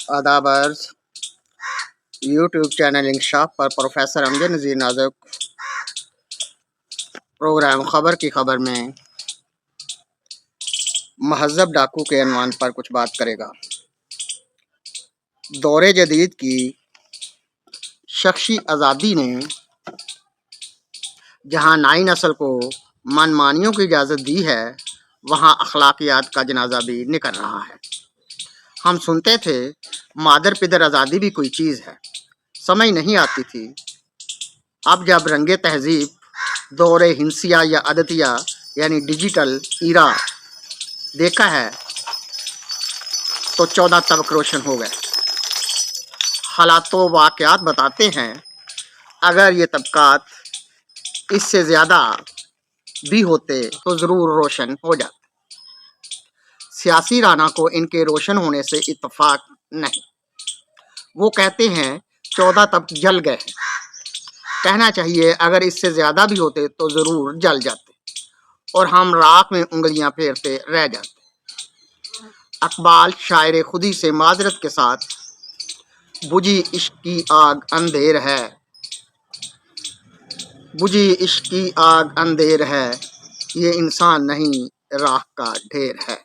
آداب عرض YouTube channel انکشاف پر پروفیسر امجد نذیر نازک پروگرام خبر کی خبر میں مہذب ڈاکو کے عنوان پر کچھ بات کرے گا۔ دور جدید کی شخصی آزادی نے جہاں نئی نسل کو من مانیوں کی اجازت دی ہے، وہاں اخلاقیات کا جنازہ بھی نکل رہا ہے۔ ہم سنتے تھے مادر پدر آزادی بھی کوئی چیز ہے، سمجھ نہیں آتی تھی۔ اب جب رنگ تہذیب دور ہنسیہ یا عدتیہ یعنی ڈیجیٹل ایرا دیکھا ہے تو 14 طبق روشن ہو گئے۔ حالات و واقعات بتاتے ہیں اگر یہ طبقات اس سے زیادہ بھی ہوتے تو ضرور روشن ہو جاتے۔ سیاسی رانا کو ان کے روشن ہونے سے اتفاق نہیں۔ وہ کہتے ہیں 14 طبق جل گئے ہیں۔ کہنا چاہیے اگر اس سے زیادہ بھی ہوتے تو ضرور جل جاتے اور ہم راکھ میں انگلیاں پھیرتے رہ جاتے۔ اقبال شاعر خودی سے معذرت کے ساتھ بجھی عشق کی آگ اندھیر ہے، بجھی عشق کی آگ اندھیر ہے، یہ انسان نہیں راکھ کا ڈھیر ہے۔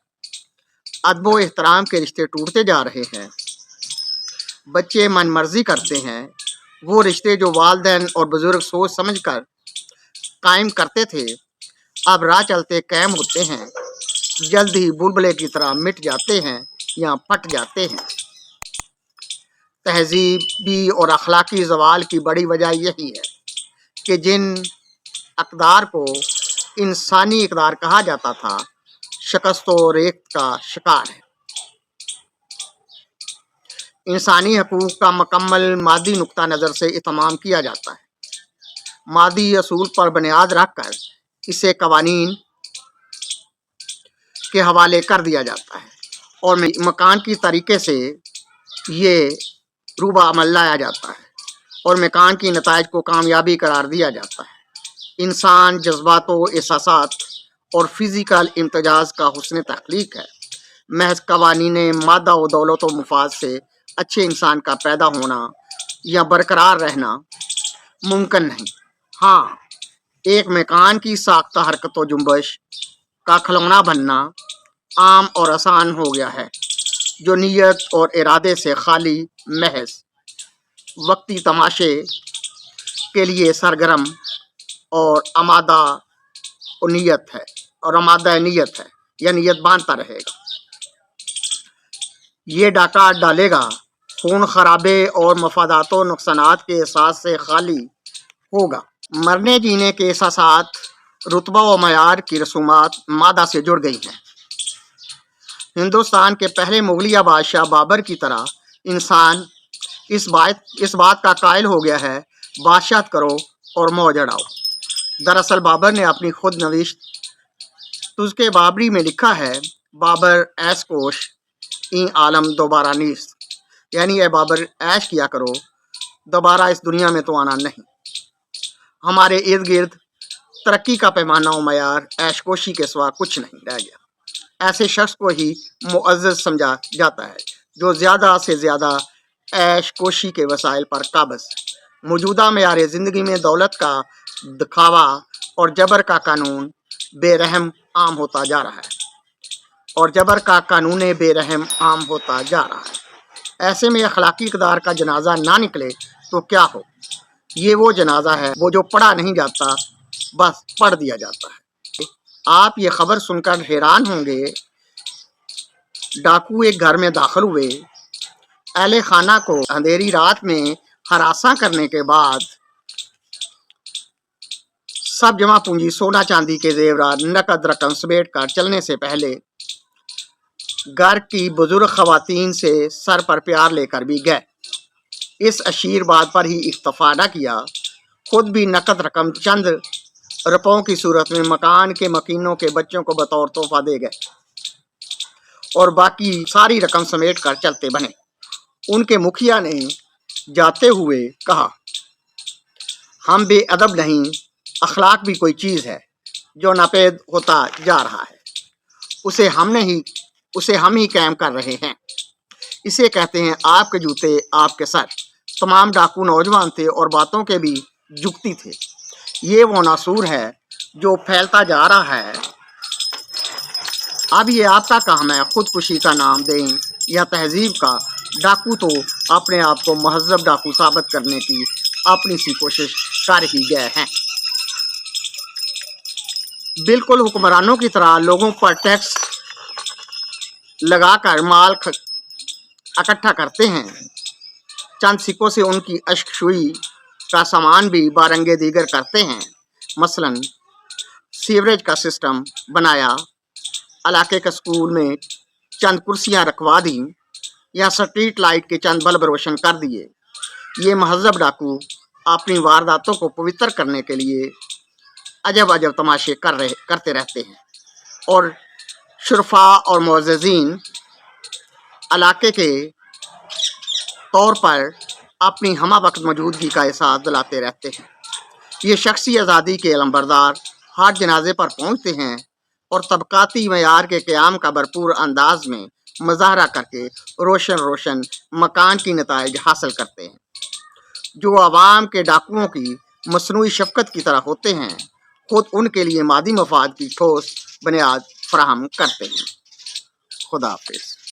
ادب و احترام کے رشتے ٹوٹتے جا رہے ہیں، بچے من مرضی کرتے ہیں۔ وہ رشتے جو والدین اور بزرگ سوچ سمجھ کر قائم کرتے تھے اب راہ چلتے قائم ہوتے ہیں، جلد ہی بلبلے کی طرح مٹ جاتے ہیں یا پھٹ جاتے ہیں۔ تہذیبی اور اخلاقی زوال کی بڑی وجہ یہی ہے کہ جن اقدار کو انسانی اقدار کہا جاتا تھا شکست و ریخت کا شکار ہے۔ انسانی حقوق کا مکمل مادی نقطہ نظر سے اہتمام کیا جاتا ہے۔ مادی اصول پر بنیاد رکھ کر اسے قوانین کے حوالے کر دیا جاتا ہے اور مکان کی طریقے سے یہ روبہ عمل لایا جاتا ہے اور مکان کی نتائج کو کامیابی قرار دیا جاتا ہے۔ انسان جذبات و احساسات اور فزیکل امتزاج کا حسن تخلیق ہے۔ محض قوانین مادہ و دولت و مفاد سے اچھے انسان کا پیدا ہونا یا برقرار رہنا ممکن نہیں۔ ہاں، ایک مکان کی ساختہ حرکت و جنبش کا کھلونا بننا عام اور آسان ہو گیا ہے، جو نیت اور ارادے سے خالی محض وقتی تماشے کے لیے سرگرم اور آمادہ نیت ہے یا نیت باندھتا رہے گا۔ یہ ڈاکہ ڈالے گا، خون خرابے اور مفادات و نقصانات کے احساس سے خالی ہوگا۔ مرنے جینے کے احساسات، رتبہ و معیار کی رسومات مادہ سے جڑ گئی ہیں۔ ہندوستان کے پہلے مغلیہ بادشاہ بابر کی طرح انسان اس بات کا قائل ہو گیا ہے بادشاہت کرو اور موج اڑاؤ۔ دراصل بابر نے اپنی خود نوشت تذکرہ بابری میں لکھا ہے بابر ایس کوش این عالم دوبارہ نیست، یعنی اے بابر عیش کیا کرو، دوبارہ اس دنیا میں تو آنا نہیں۔ ہمارے ارد گرد ترقی کا پیمانہ و معیار عیش کوشی کے سوا کچھ نہیں رہ گیا۔ ایسے شخص کو ہی معزز سمجھا جاتا ہے جو زیادہ سے زیادہ عیش کوشی کے وسائل پر قابض۔ موجودہ معیار زندگی میں دولت کا دکھاوا اور جبر کا قانون بے رحم عام ہوتا جا رہا ہے ایسے میں اخلاقی اقدار کا جنازہ نہ نکلے تو کیا ہو؟ یہ وہ جنازہ ہے وہ جو پڑھا نہیں جاتا، بس پڑھ دیا جاتا ہے۔ آپ یہ خبر سن کر حیران ہوں گے، ڈاکو ایک گھر میں داخل ہوئے، اہل خانہ کو اندھیری رات میں ہراساں کرنے کے بعد سب جمع پونجی سونا چاندی کے زیورات نقد رقم سمیٹ کر چلنے سے پہلے گھر کی بزرگ خواتین سے سر پر پیار لے کر بھی گئے۔ اس اشیر بات پر ہی اکتفا نہ کیا، خود بھی نقد رقم چند روپوں کی صورت میں مکان کے مکینوں کے بچوں کو بطور تحفہ دے گئے اور باقی ساری رقم سمیٹ کر چلتے بنے۔ ان کے مکھیا نے جاتے ہوئے کہا، ہم بے ادب نہیں، اخلاق بھی کوئی چیز ہے جو ناپید ہوتا جا رہا ہے، اسے ہم ہی قائم کر رہے ہیں۔ اسے کہتے ہیں آپ کے جوتے آپ کے سر۔ تمام ڈاکو نوجوان تھے اور باتوں کے بھی جگتی تھے۔ یہ وہ ناسور ہے جو پھیلتا جا رہا ہے۔ اب یہ آپ کا کام ہے خودکشی کا نام دیں یا تہذیب کا۔ ڈاکو تو اپنے آپ کو مہذب ڈاکو ثابت کرنے کی اپنی سی کوشش کر ہی گئے ہیں۔ بالکل حکمرانوں کی طرح لوگوں پر ٹیکس لگا کر مال اکٹھا کرتے ہیں۔ چند سکوں سے ان کی اشک شوئی کا سامان بھی بارنگے دیگر کرتے ہیں۔ مثلاً سیوریج کا سسٹم بنایا، علاقے کے سکول میں چند کرسیاں رکھوا دیں یا سٹریٹ لائٹ کے چند بلب روشن کر دیے۔ یہ مہذب ڈاکو اپنی وارداتوں کو پوتر کرنے کے لیے عجب عجب تماشے کرتے رہتے ہیں، اور شرفاء اور معززین علاقے کے طور پر اپنی ہمہ وقت موجودگی کا احساس دلاتے رہتے ہیں۔ یہ شخصی آزادی کے علمبردار ہر جنازے پر پہنچتے ہیں اور طبقاتی معیار کے قیام کا بھرپور انداز میں مظاہرہ کر کے روشن مکان کی نتائج حاصل کرتے ہیں، جو عوام کے ڈاکوؤں کی مصنوعی شفقت کی طرح ہوتے ہیں، خود ان کے لیے مادی مفاد کی ٹھوس بنیاد فراہم کرتے ہیں۔ خدا حافظ۔